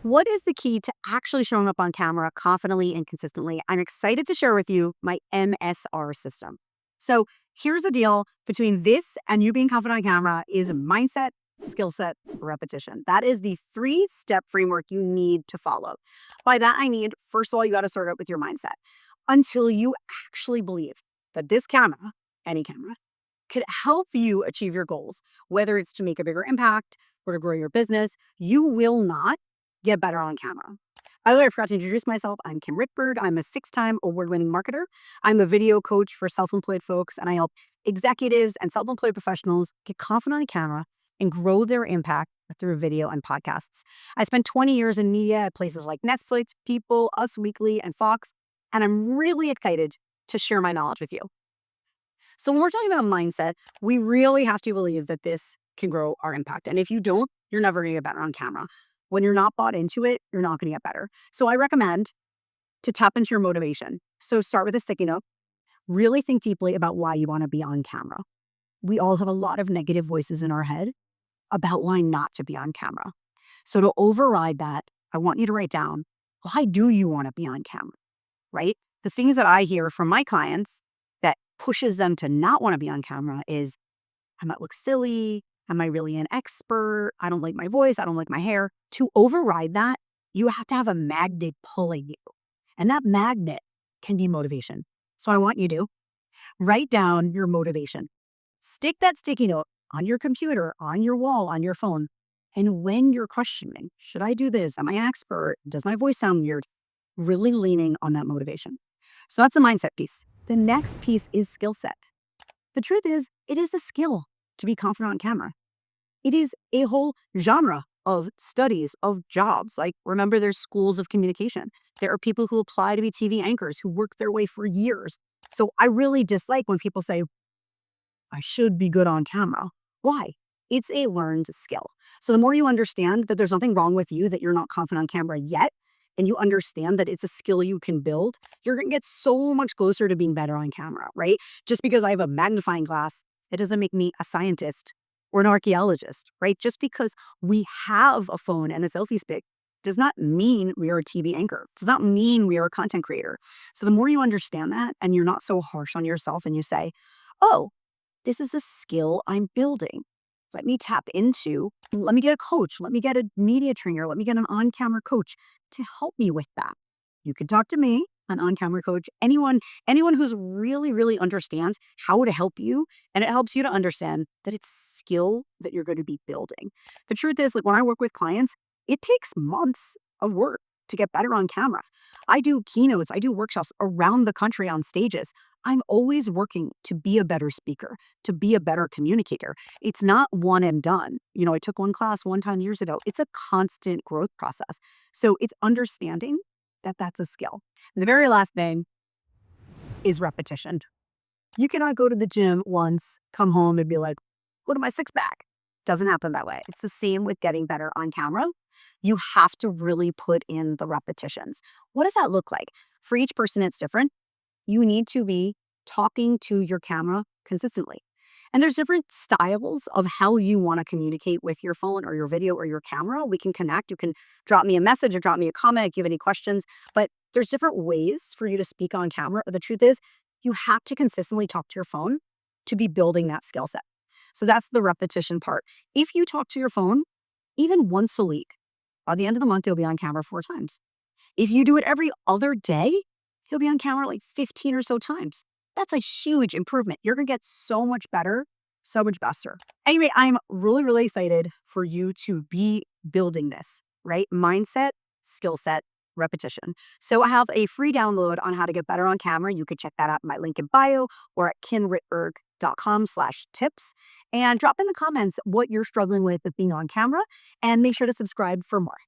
What is the key to actually showing up on camera confidently and consistently? I'm excited to share with you my MSR system. So here's the deal between this and you being confident on camera is mindset, skill set, repetition. That is the 3-step framework you need to follow. By that, I need, first of all, you got to start out with your mindset until you actually believe that this camera, any camera, could help you achieve your goals, whether it's to make a bigger impact or to grow your business. You will not get better on camera. By the way, I forgot to introduce myself. I'm Kim Rittberg. I'm a 6-time award-winning marketer. I'm a video coach for self-employed folks, and I help executives and self-employed professionals get confident on camera and grow their impact through video and podcasts. I spent 20 years in media at places like Netflix, People, Us Weekly, and Fox, and I'm really excited to share my knowledge with you. So when we're talking about mindset, we really have to believe that this can grow our impact. And if you don't, you're never going to get better on camera. When you're not bought into it, you're not going to get better. So I recommend to tap into your motivation. So start with a sticky note. Really think deeply about why you want to be on camera. We all have a lot of negative voices in our head about why not to be on camera. So to override that, I want you to write down, why do you want to be on camera, right? The things that I hear from my clients that pushes them to not want to be on camera is, I might look silly. Am I really an expert? I don't like my voice. I don't like my hair. To override that, you have to have a magnet pulling you. And that magnet can be motivation. So I want you to write down your motivation. Stick that sticky note on your computer, on your wall, on your phone. And when you're questioning, should I do this? Am I an expert? Does my voice sound weird? Really leaning on that motivation. So that's the mindset piece. The next piece is skill set. The truth is, it is a skill to be confident on camera. It is a whole genre of studies, of jobs. Like, remember, there's schools of communication. There are people who apply to be TV anchors who work their way for years. So I really dislike when people say, I should be good on camera. Why? It's a learned skill. So the more you understand that there's nothing wrong with you, that you're not confident on camera yet, and you understand that it's a skill you can build, you're going to get so much closer to being better on camera, right? Just because I have a magnifying glass, it doesn't make me a scientist or an archaeologist, right? Just because we have a phone and a selfie stick does not mean we are a TV anchor. Does not mean we are a content creator. So the more you understand that and you're not so harsh on yourself and you say, oh, this is a skill I'm building. Let me tap into, let me get a coach, let me get a media trainer, let me get an on-camera coach to help me with that. You can talk to me, an on-camera coach, anyone who's really understands how to help you, and it helps you to understand that it's skill that you're going to be building. The truth is, like, when I work with clients, it takes months of work to get better on camera. I do keynotes, I do workshops around the country on stages. I'm always working to be a better speaker, to be a better communicator. It's not one and done. You know, I took one class one time years ago. It's a constant growth process. So it's understanding that that's a skill. And the very last thing is repetition. You cannot go to the gym once, come home and be like, look at my six pack. Doesn't happen that way. It's the same with getting better on camera. You have to really put in the repetitions. What does that look like? For each person, it's different. You need to be talking to your camera consistently. And there's different styles of how you want to communicate with your phone or your video or your camera. We can connect. You can drop me a message or drop me a comment if you have any questions. But there's different ways for you to speak on camera. The truth is, you have to consistently talk to your phone to be building that skill set. So that's the repetition part. If you talk to your phone even once a week, by the end of the month, you'll be on camera 4 times. If you do it every other day, you'll be on camera like 15 or so times. That's a huge improvement. You're going to get so much better, so much faster. Anyway, I'm really excited for you to be building this, right? Mindset, skill set, repetition. So I have a free download on how to get better on camera. You can check that out in my link in bio or at kinrittberg.com/tips, and drop in the comments what you're struggling with being on camera, and make sure to subscribe for more.